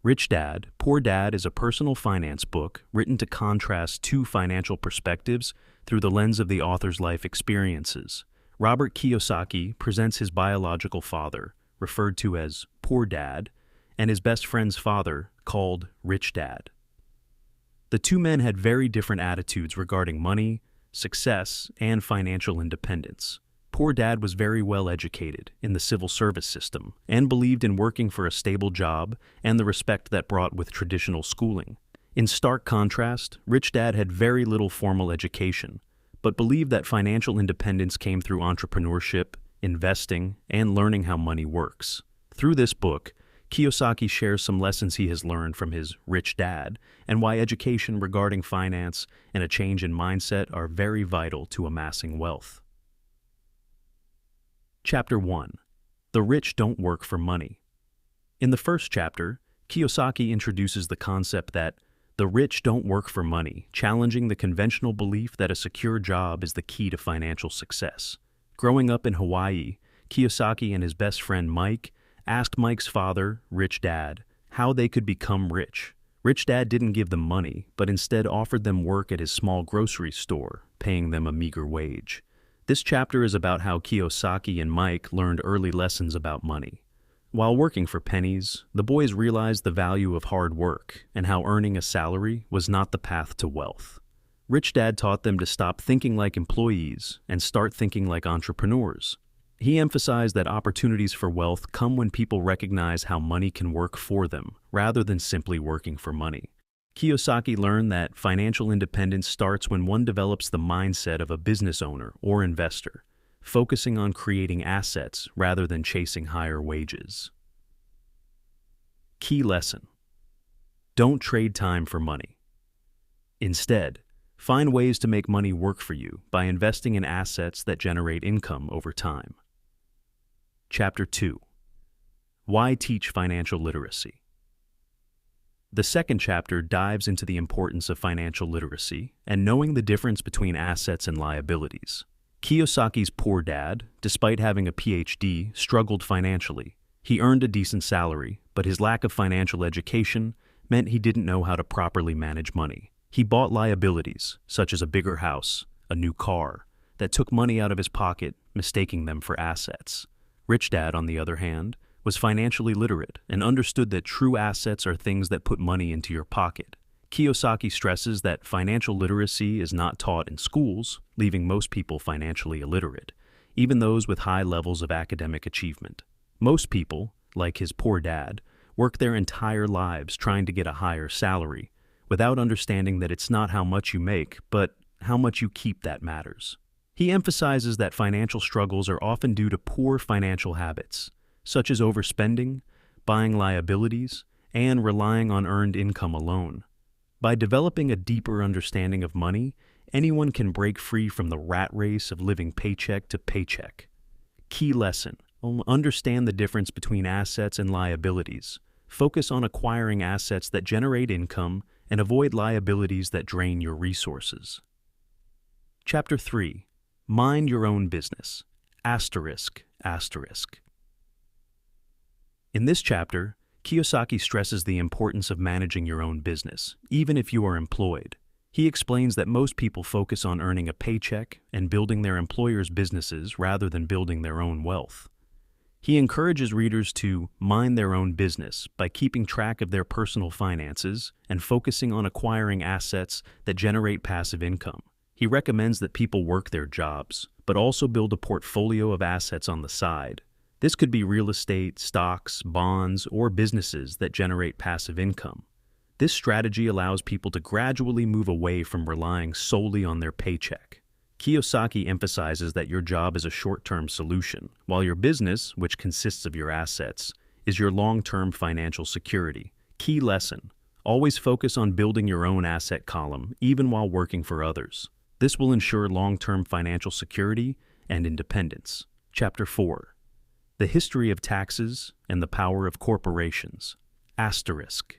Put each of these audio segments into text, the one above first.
Rich Dad, Poor Dad is a personal finance book written to contrast two financial perspectives through the lens of the author's life experiences. Robert Kiyosaki presents his biological father, referred to as Poor Dad, and his best friend's father, called Rich Dad. The two men had very different attitudes regarding money, success, and financial independence. Poor Dad was very well educated in the civil service system and believed in working for a stable job and the respect that brought with traditional schooling. In stark contrast, Rich Dad had very little formal education, but believed that financial independence came through entrepreneurship, investing, and learning how money works. Through this book, Kiyosaki shares some lessons he has learned from his rich dad and why education regarding finance and a change in mindset are very vital to amassing wealth. Chapter 1. The Rich Don't Work for Money. In the first chapter, Kiyosaki introduces the concept that the rich don't work for money, challenging the conventional belief that a secure job is the key to financial success. Growing up in Hawaii, Kiyosaki and his best friend Mike asked Mike's father, Rich Dad, how they could become rich. Rich Dad didn't give them money, but instead offered them work at his small grocery store, paying them a meager wage. This chapter is about how Kiyosaki and Mike learned early lessons about money. While working for pennies, the boys realized the value of hard work and how earning a salary was not the path to wealth. Rich Dad taught them to stop thinking like employees and start thinking like entrepreneurs. He emphasized that opportunities for wealth come when people recognize how money can work for them, rather than simply working for money. Kiyosaki learned that financial independence starts when one develops the mindset of a business owner or investor, focusing on creating assets rather than chasing higher wages. Key lesson: don't trade time for money. Instead, find ways to make money work for you by investing in assets that generate income over time. Chapter 2. Why teach financial literacy? The second chapter dives into the importance of financial literacy and knowing the difference between assets and liabilities. Kiyosaki's poor dad, despite having a PhD, struggled financially. He earned a decent salary, but his lack of financial education meant he didn't know how to properly manage money. He bought liabilities, such as a bigger house, a new car, that took money out of his pocket, mistaking them for assets. Rich Dad, on the other hand, was financially literate and understood that true assets are things that put money into your pocket. Kiyosaki stresses that financial literacy is not taught in schools, leaving most people financially illiterate, even those with high levels of academic achievement. Most people, like his poor dad, work their entire lives trying to get a higher salary, without understanding that it's not how much you make, but how much you keep that matters. He emphasizes that financial struggles are often due to poor financial habits, such as overspending, buying liabilities, and relying on earned income alone. By developing a deeper understanding of money, anyone can break free from the rat race of living paycheck to paycheck. Key lesson: understand the difference between assets and liabilities. Focus on acquiring assets that generate income and avoid liabilities that drain your resources. Chapter 3. Mind your own business. Asterisk. In this chapter, Kiyosaki stresses the importance of managing your own business, even if you are employed. He explains that most people focus on earning a paycheck and building their employer's businesses rather than building their own wealth. He encourages readers to mind their own business by keeping track of their personal finances and focusing on acquiring assets that generate passive income. He recommends that people work their jobs, but also build a portfolio of assets on the side. This could be real estate, stocks, bonds, or businesses that generate passive income. This strategy allows people to gradually move away from relying solely on their paycheck. Kiyosaki emphasizes that your job is a short-term solution, while your business, which consists of your assets, is your long-term financial security. Key lesson: always focus on building your own asset column, even while working for others. This will ensure long-term financial security and independence. Chapter 4. The History of Taxes and the Power of Corporations. Asterisk.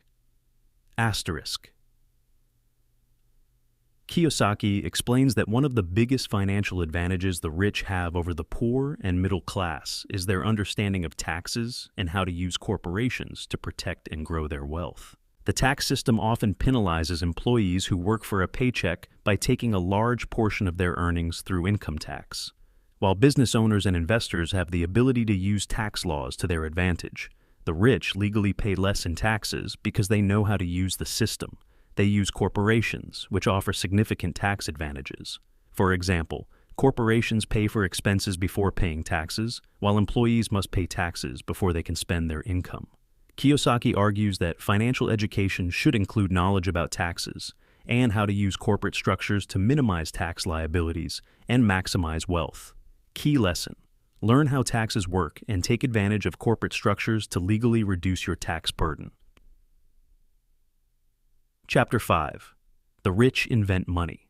Kiyosaki explains that one of the biggest financial advantages the rich have over the poor and middle class is their understanding of taxes and how to use corporations to protect and grow their wealth. The tax system often penalizes employees who work for a paycheck by taking a large portion of their earnings through income tax, while business owners and investors have the ability to use tax laws to their advantage. The rich legally pay less in taxes because they know how to use the system. They use corporations, which offer significant tax advantages. For example, corporations pay for expenses before paying taxes, while employees must pay taxes before they can spend their income. Kiyosaki argues that financial education should include knowledge about taxes and how to use corporate structures to minimize tax liabilities and maximize wealth. Key lesson: learn how taxes work and take advantage of corporate structures to legally reduce your tax burden. Chapter 5. The Rich Invent Money.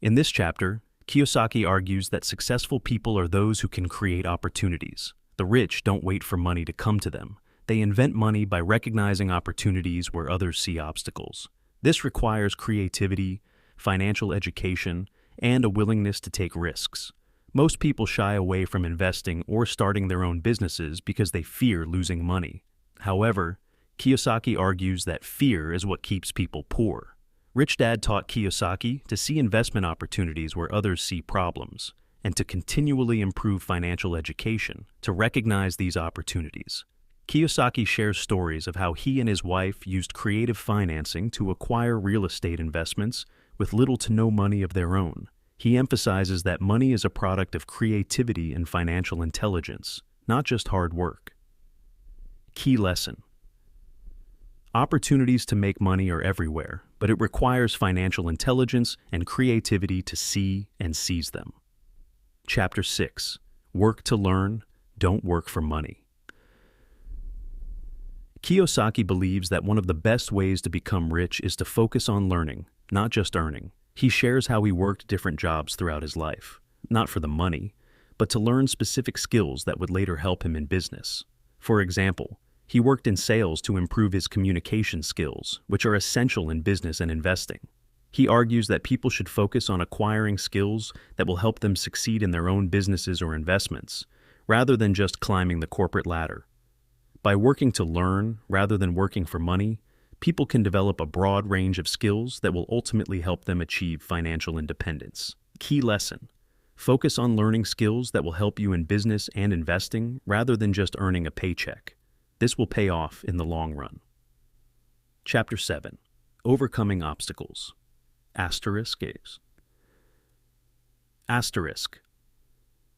In this chapter, Kiyosaki argues that successful people are those who can create opportunities. The rich don't wait for money to come to them. They invent money by recognizing opportunities where others see obstacles. This requires creativity, financial education, and a willingness to take risks. Most people shy away from investing or starting their own businesses because they fear losing money. However, Kiyosaki argues that fear is what keeps people poor. Rich Dad taught Kiyosaki to see investment opportunities where others see problems, and to continually improve financial education to recognize these opportunities. Kiyosaki shares stories of how he and his wife used creative financing to acquire real estate investments with little to no money of their own. He emphasizes that money is a product of creativity and financial intelligence, not just hard work. Key lesson: opportunities to make money are everywhere, but it requires financial intelligence and creativity to see and seize them. Chapter 6. Work to learn, don't work for money. Kiyosaki believes that one of the best ways to become rich is to focus on learning, not just earning. He shares how he worked different jobs throughout his life, not for the money, but to learn specific skills that would later help him in business. For example, he worked in sales to improve his communication skills, which are essential in business and investing. He argues that people should focus on acquiring skills that will help them succeed in their own businesses or investments, rather than just climbing the corporate ladder. By working to learn rather than working for money, people can develop a broad range of skills that will ultimately help them achieve financial independence. Key lesson: focus on learning skills that will help you in business and investing rather than just earning a paycheck. This will pay off in the long run. Chapter 7. Overcoming Obstacles. Asterisk.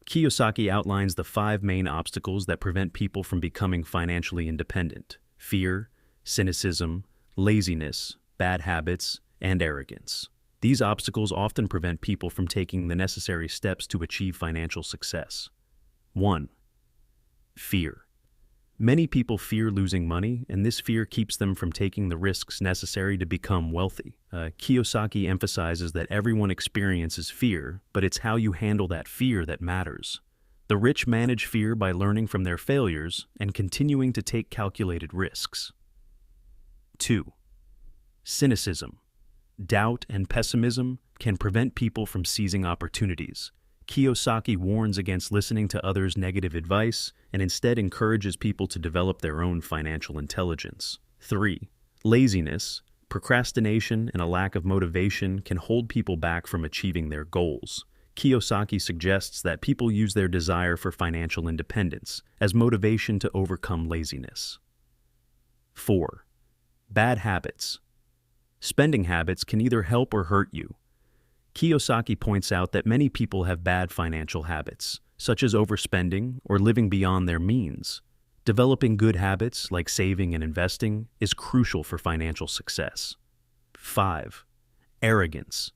Kiyosaki outlines the 5 main obstacles that prevent people from becoming financially independent: fear, cynicism, laziness, bad habits, and arrogance. These obstacles often prevent people from taking the necessary steps to achieve financial success. 1. Fear. Many people fear losing money, and this fear keeps them from taking the risks necessary to become wealthy. Kiyosaki emphasizes that everyone experiences fear, but it's how you handle that fear that matters. The rich manage fear by learning from their failures and continuing to take calculated risks. 2. Cynicism. Doubt and pessimism can prevent people from seizing opportunities. Kiyosaki warns against listening to others' negative advice and instead encourages people to develop their own financial intelligence. 3. Laziness, procrastination, and a lack of motivation can hold people back from achieving their goals. Kiyosaki suggests that people use their desire for financial independence as motivation to overcome laziness. 4. Bad habits. Spending habits can either help or hurt you. Kiyosaki points out that many people have bad financial habits, such as overspending or living beyond their means. Developing good habits like saving and investing is crucial for financial success. 5. Arrogance.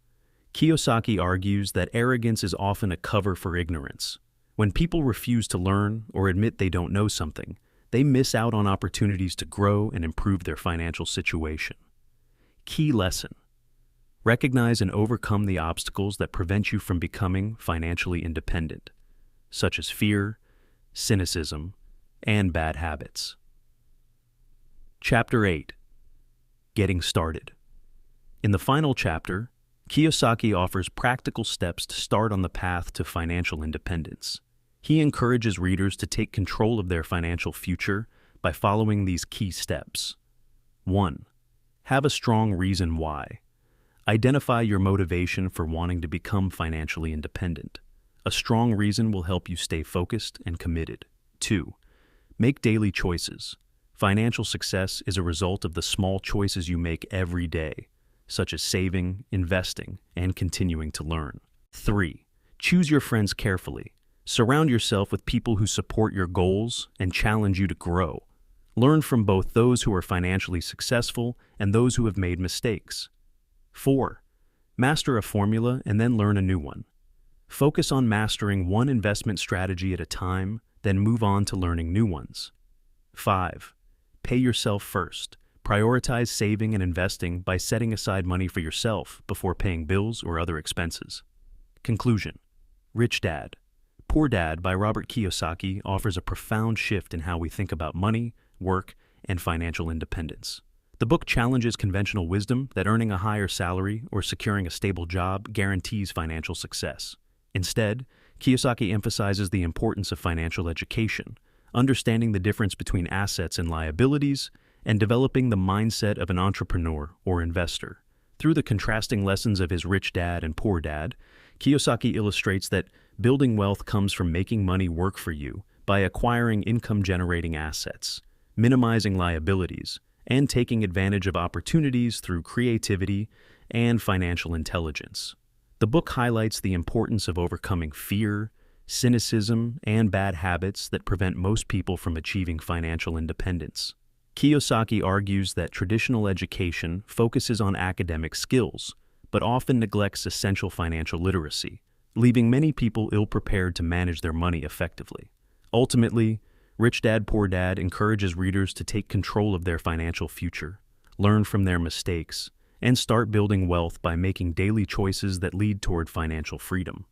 Kiyosaki argues that arrogance is often a cover for ignorance. When people refuse to learn or admit they don't know something, they miss out on opportunities to grow and improve their financial situation. Key lesson: recognize and overcome the obstacles that prevent you from becoming financially independent, such as fear, cynicism, and bad habits. Chapter 8. Getting Started. In the final chapter, Kiyosaki offers practical steps to start on the path to financial independence. He encourages readers to take control of their financial future by following these key steps. 1. Have a strong reason why. Identify your motivation for wanting to become financially independent. A strong reason will help you stay focused and committed. 2. Make daily choices. Financial success is a result of the small choices you make every day, such as saving, investing, and continuing to learn. 3. Choose your friends carefully. Surround yourself with people who support your goals and challenge you to grow. Learn from both those who are financially successful and those who have made mistakes. 4. Master a formula and then learn a new one. Focus on mastering one investment strategy at a time, then move on to learning new ones. 5. Pay yourself first. Prioritize saving and investing by setting aside money for yourself before paying bills or other expenses. Conclusion. Rich Dad, Poor Dad by Robert Kiyosaki offers a profound shift in how we think about money, work, and financial independence. The book challenges conventional wisdom that earning a higher salary or securing a stable job guarantees financial success. Instead, Kiyosaki emphasizes the importance of financial education, understanding the difference between assets and liabilities, and developing the mindset of an entrepreneur or investor. Through the contrasting lessons of his Rich Dad and Poor Dad, Kiyosaki illustrates that building wealth comes from making money work for you by acquiring income-generating assets, minimizing liabilities, and taking advantage of opportunities through creativity and financial intelligence. The book highlights the importance of overcoming fear, cynicism, and bad habits that prevent most people from achieving financial independence. Kiyosaki argues that traditional education focuses on academic skills, but often neglects essential financial literacy, leaving many people ill-prepared to manage their money effectively. Ultimately, Rich Dad Poor Dad encourages readers to take control of their financial future, learn from their mistakes, and start building wealth by making daily choices that lead toward financial freedom.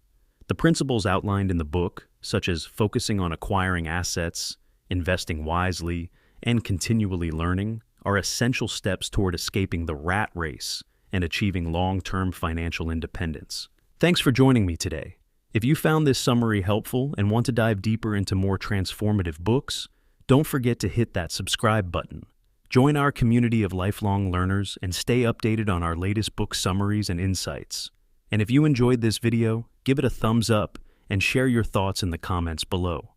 The principles outlined in the book, such as focusing on acquiring assets, investing wisely, and continually learning, are essential steps toward escaping the rat race and achieving long-term financial independence. Thanks for joining me today. If you found this summary helpful and want to dive deeper into more transformative books, don't forget to hit that subscribe button. Join our community of lifelong learners and stay updated on our latest book summaries and insights. And if you enjoyed this video, give it a thumbs up and share your thoughts in the comments below.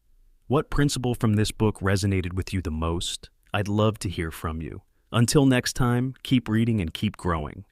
What principle from this book resonated with you the most? I'd love to hear from you. Until next time, keep reading and keep growing.